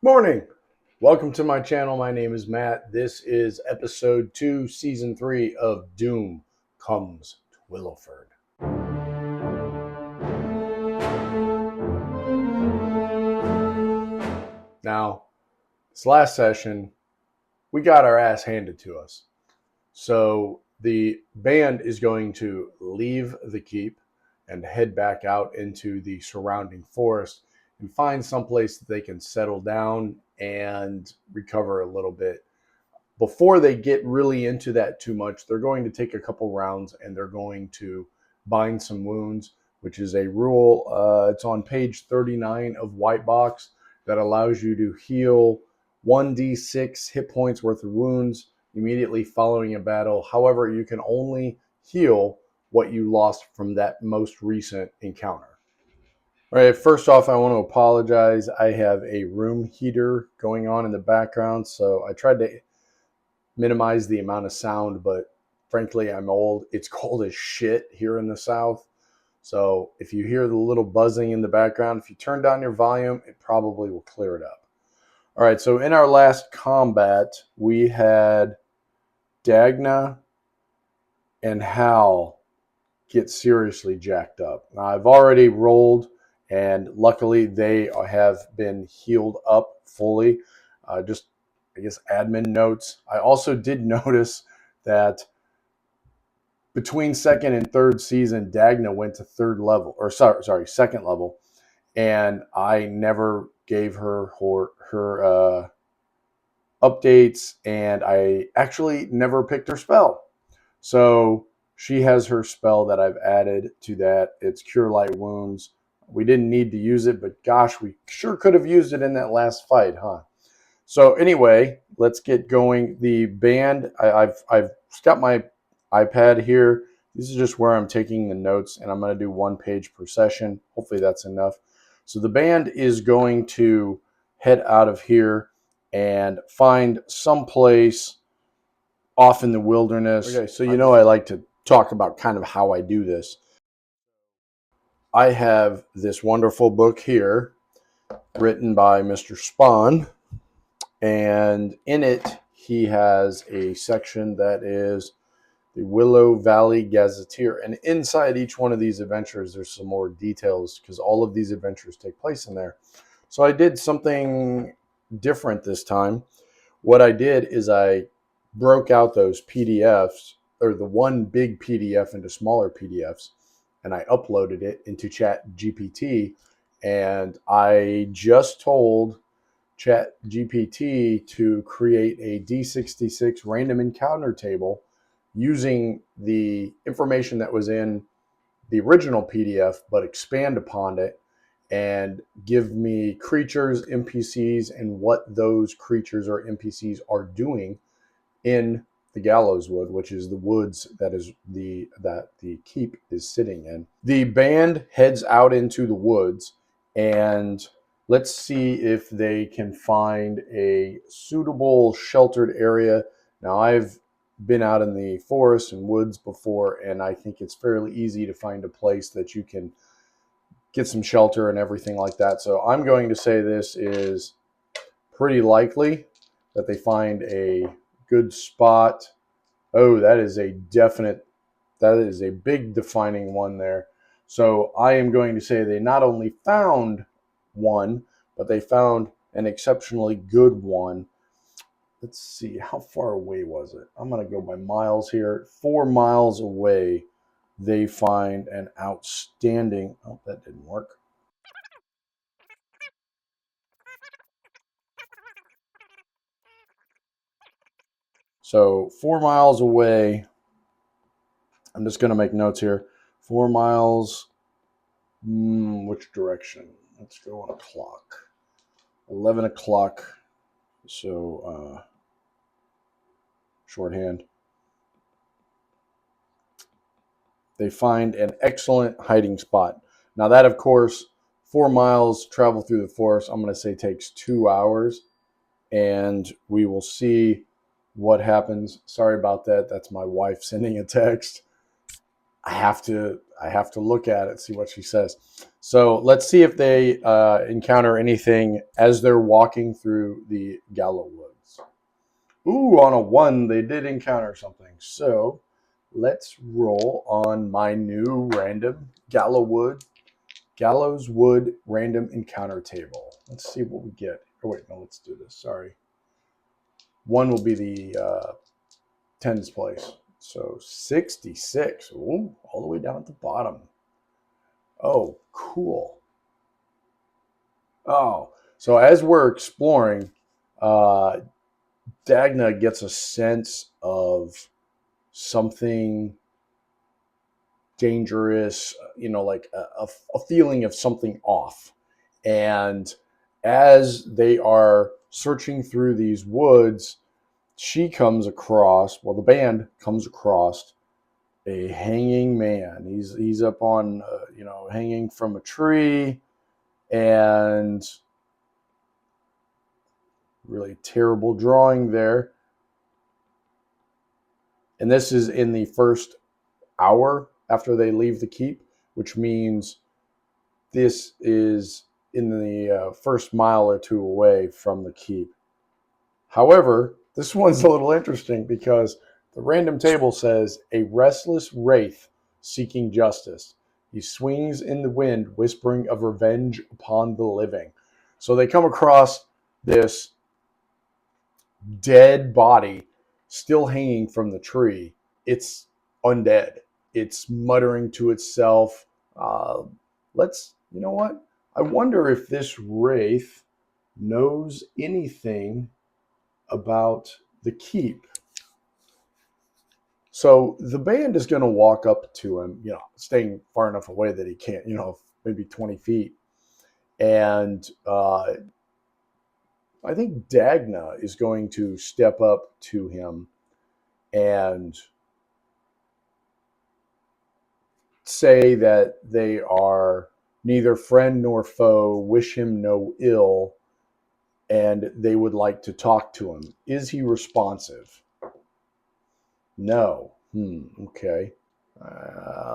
Morning. Welcome to my channel. My name is Matt. This is episode 2, season 3 of Doom Comes to Willowford. Now, this last session, we got our ass handed to us. So the band is going to leave the keep and head back out into the surrounding forest and find someplace that they can settle down and recover a little bit. Before they get really into that too much, they're going to take a couple rounds and they're going to bind some wounds, which is a rule. It's on page 39 of White Box that allows you to heal 1d6 hit points worth of wounds immediately following a battle. However, you can only heal what you lost from that most recent encounter. All right, first off, I want to apologize. I have a room heater going on in the background, so I tried to minimize the amount of sound, but frankly, I'm old. It's cold as shit here in the South. So if you hear the little buzzing in the background, if you turn down your volume, it probably will clear it up. All right, so in our last combat, we had Dagna and Hal get seriously jacked up. Now, I've already rolled, and luckily they have been healed up fully. Just, I guess, admin notes. I also did notice that between second and third season, Dagna went to second level, and I never gave her updates, and I actually never picked her spell. So she has her spell that I've added to that. It's Cure Light Wounds. We didn't need to use it, but gosh, we sure could have used it in that last fight, huh? So anyway, let's get going. The band, I've got my iPad here. This is just where I'm taking the notes, and I'm going to do 1 page per session. Hopefully that's enough. So the band is going to head out of here and find someplace off in the wilderness. Okay, so you know I like to talk about kind of how I do this. I have this wonderful book here written by Mr. Spawn, and in it he has a section that is the Willow Valley Gazetteer, and inside each one of these adventures there's some more details because all of these adventures take place in there. So I did something different this time. What I did is I broke out those PDFs, or the one big PDF, into smaller PDFs, and I uploaded it into ChatGPT, and I just told ChatGPT to create a D66 random encounter table using the information that was in the original PDF, but expand upon it and give me creatures, NPCs, and what those creatures or NPCs are doing in the Gallows Wood, which is the woods that the keep is sitting in. The band heads out into the woods, and let's see if they can find a suitable sheltered area. Now, I've been out in the forest and woods before, and I think it's fairly easy to find a place that you can get some shelter and everything like that. So I'm going to say this is pretty likely that they find a good spot. Oh, that is a big defining one there. So I am going to say they not only found one, but they found an exceptionally good one. Let's see, how far away was it? I'm going to go by miles here. 4 miles away, they find an outstanding, oh, that didn't work. So 4 miles away, I'm just going to make notes here. 4 miles, which direction? Let's go on a clock. 11 o'clock, so shorthand. They find an excellent hiding spot. Now that, of course, 4 miles travel through the forest, I'm going to say takes 2 hours, and we will see what happens. Sorry about that. That's my wife sending a text. I have to look at it, see what she says. So let's see if they encounter anything as they're walking through the Gallow Woods. Ooh, on a 1, they did encounter something. So let's roll on my new random Gallows Wood random encounter table. Let's see what we get. Oh, wait, no, let's do this. Sorry. 1 will be the tens place. So 66. Ooh, all the way down at the bottom. Oh, cool. Oh, so as we're exploring, uh, Dagna gets a sense of something dangerous, like a feeling of something off. And as they are searching through these woods, the band comes across a hanging man. He's up on, hanging from a tree, and really terrible drawing there. And this is in the first hour after they leave the keep, which means this is in the first mile or two away from the keep. However, this one's a little interesting because the random table says a restless wraith seeking justice. He swings in the wind, whispering of revenge upon the living. So they come across this dead body still hanging from the tree. It's undead. It's muttering to itself. You know what? I wonder if this wraith knows anything about the keep. So the band is going to walk up to him, staying far enough away that he can't, maybe 20 feet. And I think Dagna is going to step up to him and say that they are neither friend nor foe, wish him no ill, and they would like to talk to him. Is he responsive? No. Okay.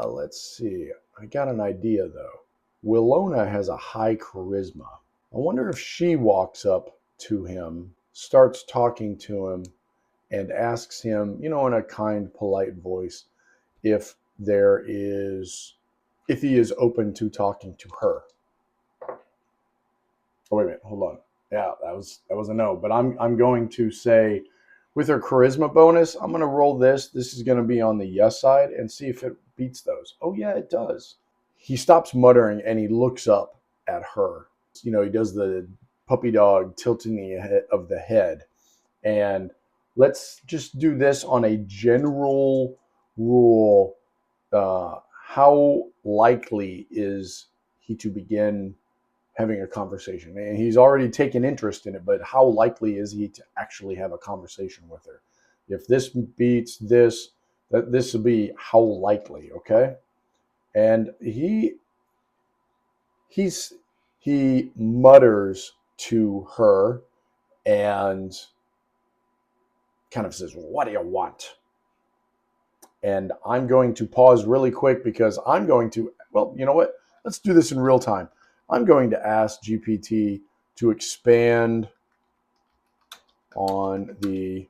Let's see. I got an idea, though. Willona has a high charisma. I wonder if she walks up to him, starts talking to him, and asks him, in a kind, polite voice, if he is open to talking to her. Oh, wait a minute, hold on. Yeah, that was a no. But I'm going to say, with her charisma bonus, I'm going to roll this. This is going to be on the yes side and see if it beats those. Oh yeah, it does. He stops muttering and he looks up at her. He does the puppy dog tilting of the head. And let's just do this on a general rule. How likely is he to begin having a conversation? And he's already taken interest in it, but how likely is he to actually have a conversation with her? If this beats this, this will be how likely, okay? And he mutters to her and kind of says, "What do you want?" And I'm going to pause really quick because I'm going to, well, you know what? Let's do this in real time. I'm going to ask GPT to expand on the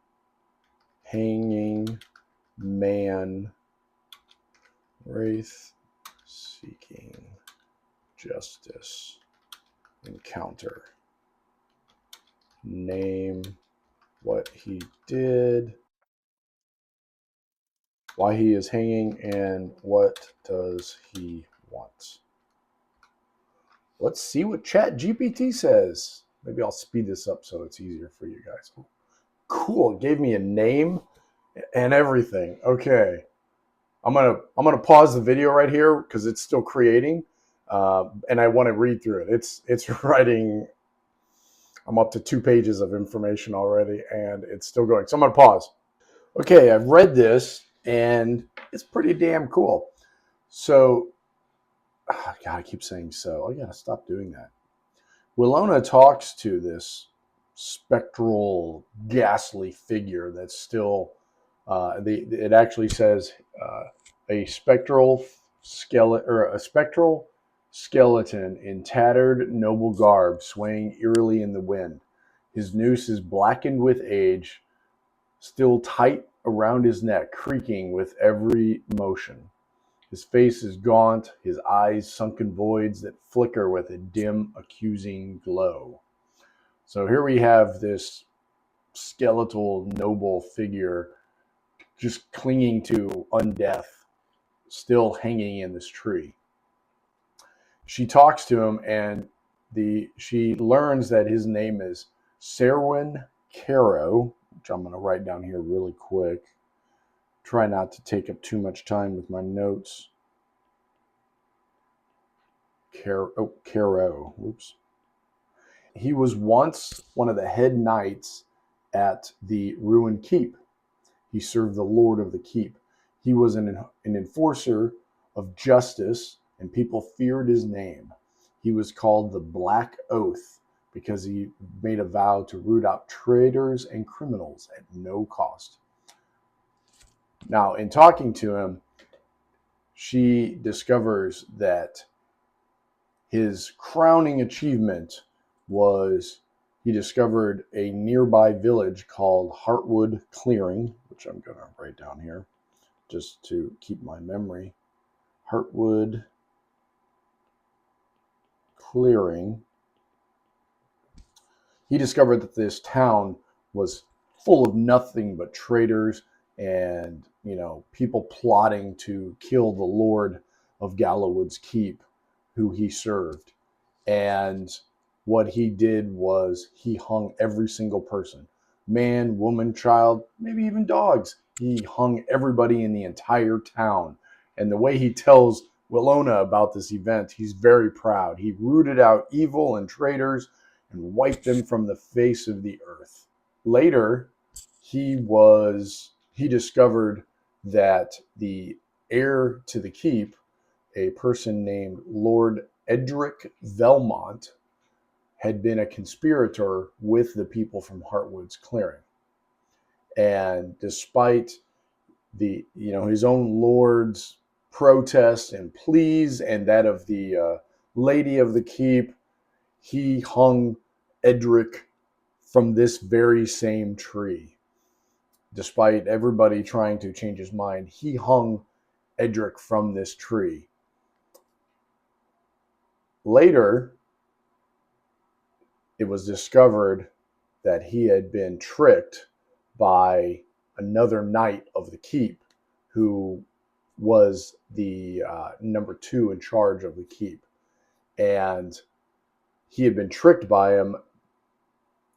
hanging man wraith seeking justice encounter. Name what he did, why he is hanging, and what does he want. Let's see what ChatGPT says. Maybe I'll speed this up so it's easier for you guys. Cool. It gave me a name and everything. Okay. I'm gonna pause the video right here because it's still creating, and I want to read through it. It's writing. I'm up to 2 pages of information already, and it's still going. So I'm gonna pause. Okay, I've read this, and it's pretty damn cool. So, God, I keep saying so. I gotta stop doing that. Willona talks to this spectral, ghastly figure that's still. It actually says a spectral skeleton or a spectral skeleton in tattered, noble garb, swaying eerily in the wind. His noose is blackened with age, still tight around his neck, creaking with every motion. His face is gaunt, his eyes sunken voids that flicker with a dim, accusing glow. So here we have this skeletal, noble figure just clinging to undeath, still hanging in this tree. She talks to him, and she learns that his name is Serwyn Caro, which I'm going to write down here really quick. Try not to take up too much time with my notes. Caro. Oops. He was once one of the head knights at the ruined keep. He served the lord of the keep. He was an enforcer of justice, and people feared his name. He was called the Black Oath because he made a vow to root out traitors and criminals at no cost. Now, in talking to him, she discovers that his crowning achievement was he discovered a nearby village called Heartwood Clearing, which I'm going to write down here just to keep my memory. Heartwood Clearing. He discovered that this town was full of nothing but traitors and, people plotting to kill the Lord of Gallowwood's Keep, who he served. And what he did was he hung every single person, man, woman, child, maybe even dogs. He hung everybody in the entire town. And the way he tells Willona about this event, he's very proud. He rooted out evil and traitors and wiped them from the face of the earth. Later, he discovered that the heir to the keep, a person named Lord Edric Velmont, had been a conspirator with the people from Heartwood's Clearing. And despite his own lord's protests and pleas and that of the lady of the keep, he hung Edric from this very same tree. Despite everybody trying to change his mind, he hung Edric from this tree. Later, it was discovered that he had been tricked by another knight of the keep who was the number 2 in charge of the keep. And he had been tricked by him,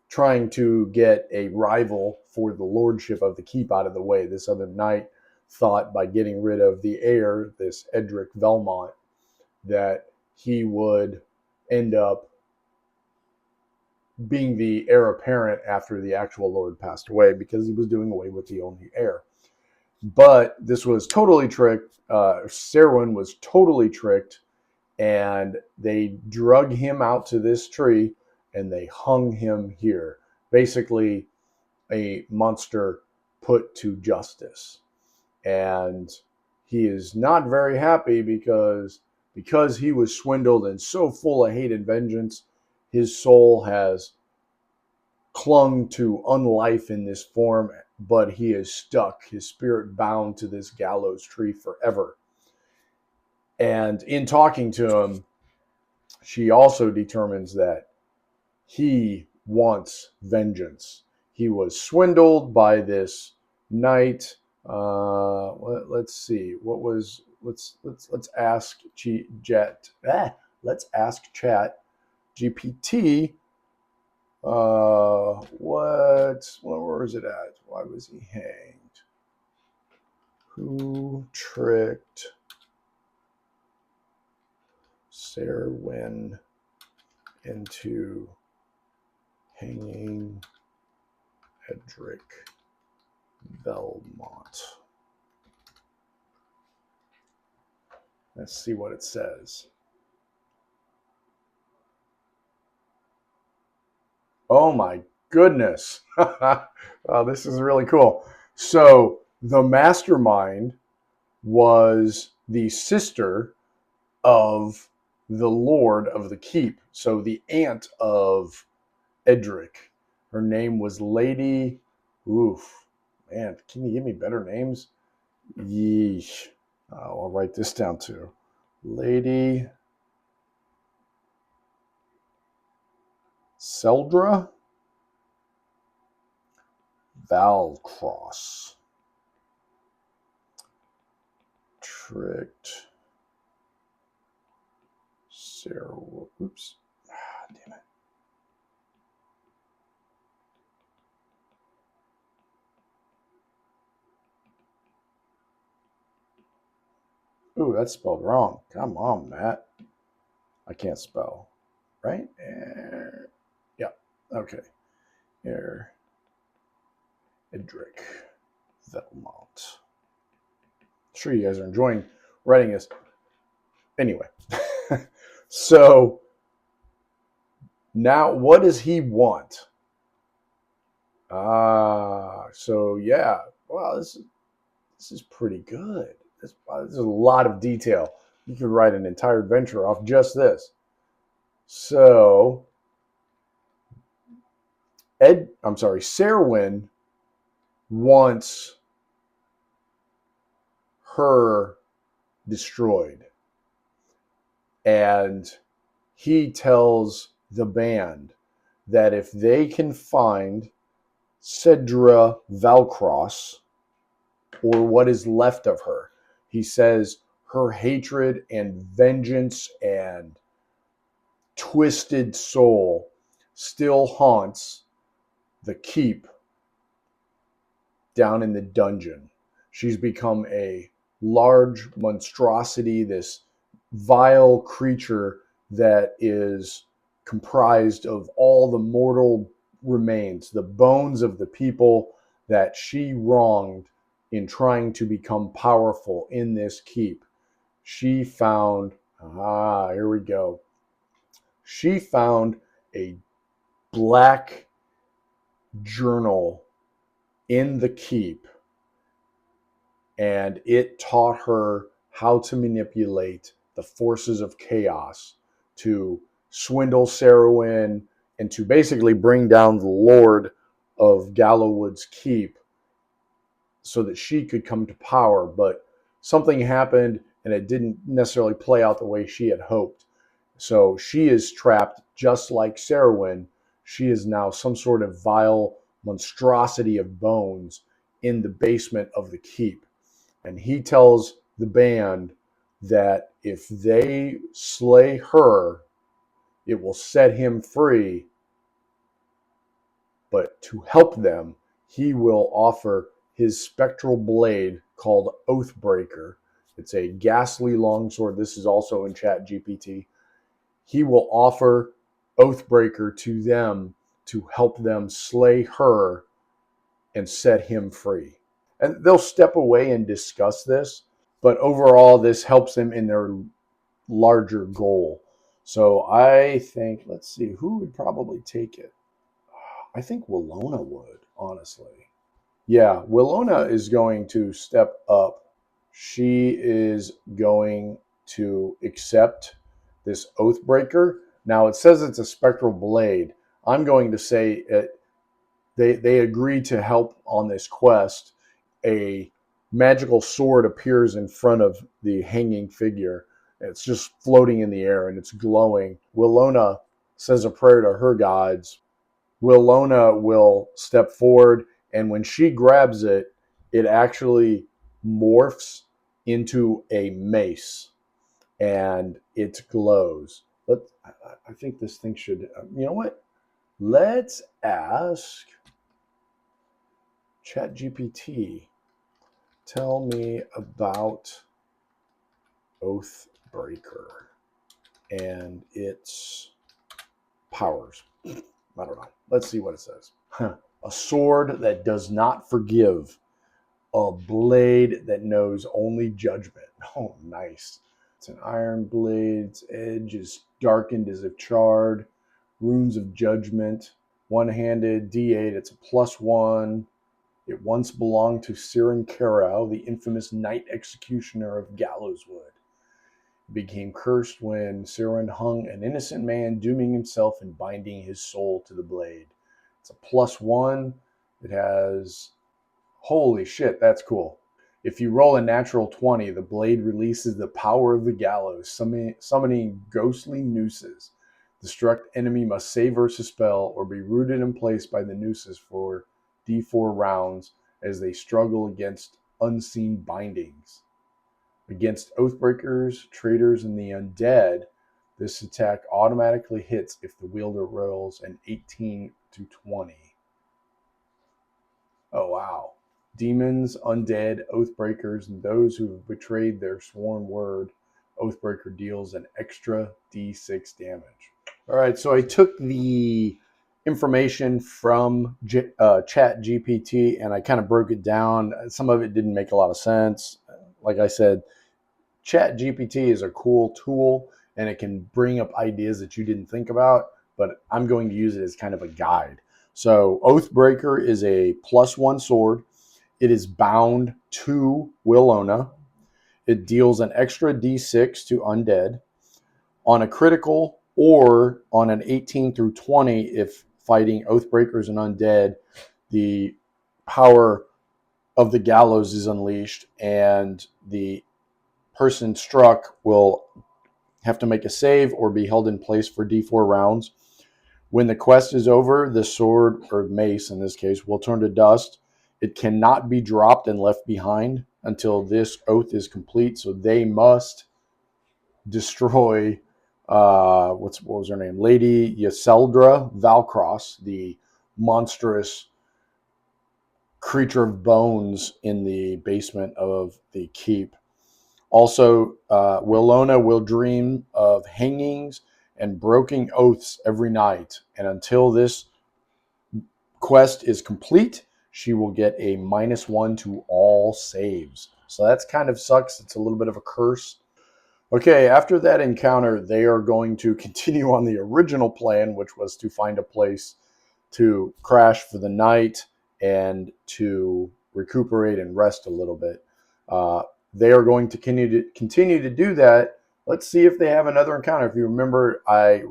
trying to get a rival for the lordship of the keep out of the way. This other knight thought by getting rid of the heir, this Edric Velmont, that he would end up being the heir apparent after the actual lord passed away, because he was doing away with the only heir. But this was totally tricked. Serwyn was totally tricked, and they drug him out to this tree and they hung him here. Basically, a monster put to justice. And he is not very happy because he was swindled and so full of hate and vengeance, his soul has clung to unlife in this form, but he is stuck, his spirit bound to this gallows tree forever. And in talking to him, she also determines that he wants vengeance. He was swindled by this knight. Let's see. Let's ask Chat GPT. Where is it at? Why was he hanged? Who tricked Serwyn into hanging Edric Velmont? Let's see what it says. Oh my goodness. This is really cool. So the mastermind was the sister of the lord of the keep. So the aunt of Edric, her name was Lady. Oof, man, can you give me better names? Yeesh. I'll write this down too. Lady Seldra Valcross. Tricked Sarah. Oops. Damn it. Ooh, that's spelled wrong. Come on, Matt. I can't spell. Right? Yeah. Okay. Edric Velmont. Sure you guys are enjoying writing this. Anyway. So now what does he want? So yeah. Wow, this is pretty good. There's a lot of detail. You could write an entire adventure off just this. So Serwyn wants her destroyed. And he tells the band that if they can find Cedra Valcross, or what is left of her, he says her hatred and vengeance and twisted soul still haunts the keep down in the dungeon. She's become a large monstrosity, this vile creature that is comprised of all the mortal remains, the bones of the people that she wronged in trying to become powerful in this keep. She found, here we go. She found a black journal in the keep, and it taught her how to manipulate the forces of chaos to swindle Sarowyn and to basically bring down the Lord of Gallowwood's Keep so that she could come to power. But something happened and it didn't necessarily play out the way she had hoped. So she is trapped just like Sarowyn. She is now some sort of vile monstrosity of bones in the basement of the keep. And he tells the band that if they slay her, it will set him free. But to help them, he will offer his spectral blade called Oathbreaker. It's a ghastly longsword. This is also in ChatGPT. He will offer Oathbreaker to them to help them slay her and set him free. And they'll step away and discuss this, but overall, this helps them in their larger goal. So I think, let's see, who would probably take it? I think Willona would, honestly. Yeah, Willona is going to step up. She is going to accept this Oathbreaker. Now, it says it's a spectral blade. I'm going to say they agree to help on this quest. A magical sword appears in front of the hanging figure. It's just floating in the air and it's glowing. Willona says a prayer to her gods. Willona will step forward, and when she grabs it, it actually morphs into a mace and it glows. But I think this thing should, you know what? Let's ask ChatGPT, tell me about Oathbreaker and its powers. I don't know. Let's see what it says. A sword that does not forgive. A blade that knows only judgment. Oh, nice. It's an iron blade. Its edge is darkened as if charred. Runes of judgment. One-handed D8. It's a +1. It once belonged to Siren Carrow, the infamous Knight Executioner of Gallowswood. It became cursed when Siren hung an innocent man, dooming himself and binding his soul to the blade. It's a +1. It has, holy shit, that's cool. If you roll a natural 20, the blade releases the power of the gallows, summoning ghostly nooses. The struck enemy must save versus spell or be rooted in place by the nooses for d4 rounds as they struggle against unseen bindings. Against Oathbreakers, Traitors, and the Undead, this attack automatically hits if the wielder rolls an 18 to 20. Oh, wow. Demons, Undead, Oathbreakers, and those who have betrayed their sworn word, Oathbreaker deals an extra d6 damage. All right, so I took the information from ChatGPT and I kind of broke it down. Some of it didn't make a lot of sense. Like I said, ChatGPT is a cool tool and it can bring up ideas that you didn't think about, but I'm going to use it as kind of a guide. So Oathbreaker is a +1 sword. It is bound to Willowna. It deals an extra d6 to undead. On a critical or on an 18 through 20, if fighting Oathbreakers and undead, the power of the gallows is unleashed and the person struck will have to make a save or be held in place for d4 rounds. When the quest is over, the sword, or mace in this case, will turn to dust. It cannot be dropped and left behind until this oath is complete, so they must destroy, what was her name? Lady Yseldra Valcross, the monstrous creature of bones in the basement of the keep. Also, Willowna will dream of hangings and broken oaths every night. And until this quest is complete, she will get a -1 to all saves. So that's kind of sucks. It's a little bit of a curse. Okay, after that encounter, they are going to continue on the original plan, which was to find a place to crash for the night and to recuperate and rest a little bit. They are going to continue to do that. Let's see if they have another encounter. If you remember, I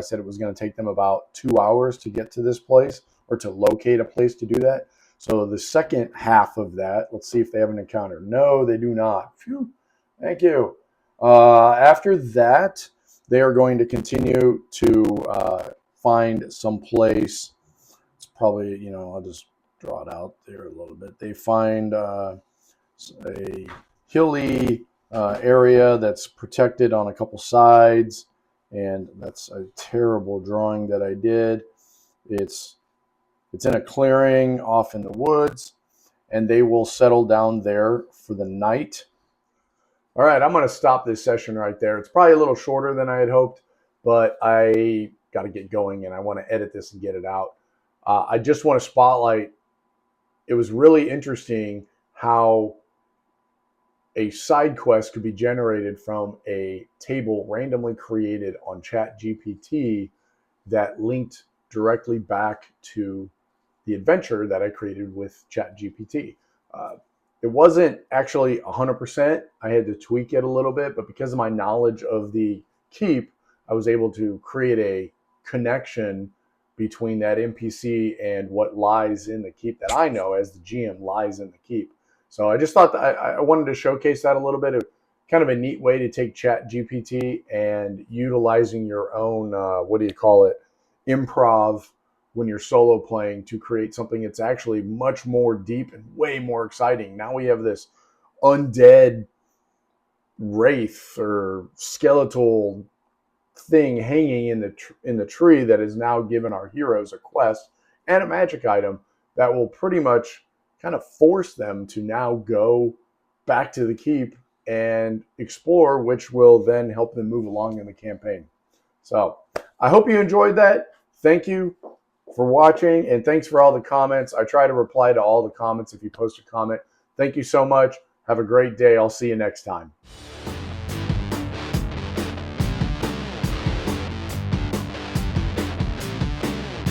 said it was going to take them about 2 hours to get to this place or to locate a place to do that. So the second half of that, let's see if they have an encounter. No, they do not. Phew. Thank you. After that, they are going to continue to find some place. It's probably, I'll just draw it out there a little bit. They find a hilly area that's protected on a couple sides, and that's a terrible drawing that I did. It's in a clearing off in the woods, and they will settle down there for the night. All right, I'm going to stop this session right there. It's probably a little shorter than I had hoped, but I got to get going and I want to edit this and get it out. I just want to spotlight, it was really interesting how a side quest could be generated from a table randomly created on ChatGPT that linked directly back to the adventure that I created with ChatGPT. It wasn't actually 100%. I had to tweak it a little bit, but because of my knowledge of the keep, I was able to create a connection between that NPC and what lies in the keep that I know as the GM lies in the keep. So I just thought that I wanted to showcase that a little bit. Kind of a neat way to take ChatGPT and utilizing your own, improv when you're solo playing to create something that's actually much more deep and way more exciting. Now we have this undead wraith or skeletal thing hanging in the tree that has now given our heroes a quest and a magic item that will pretty much kind of force them to now go back to the keep and explore, which will then help them move along in the campaign. So I hope you enjoyed that. Thank you for watching, and thanks for all the comments. I try to reply to all the comments if you post a comment. Thank you so much. Have a great day. I'll see you next time.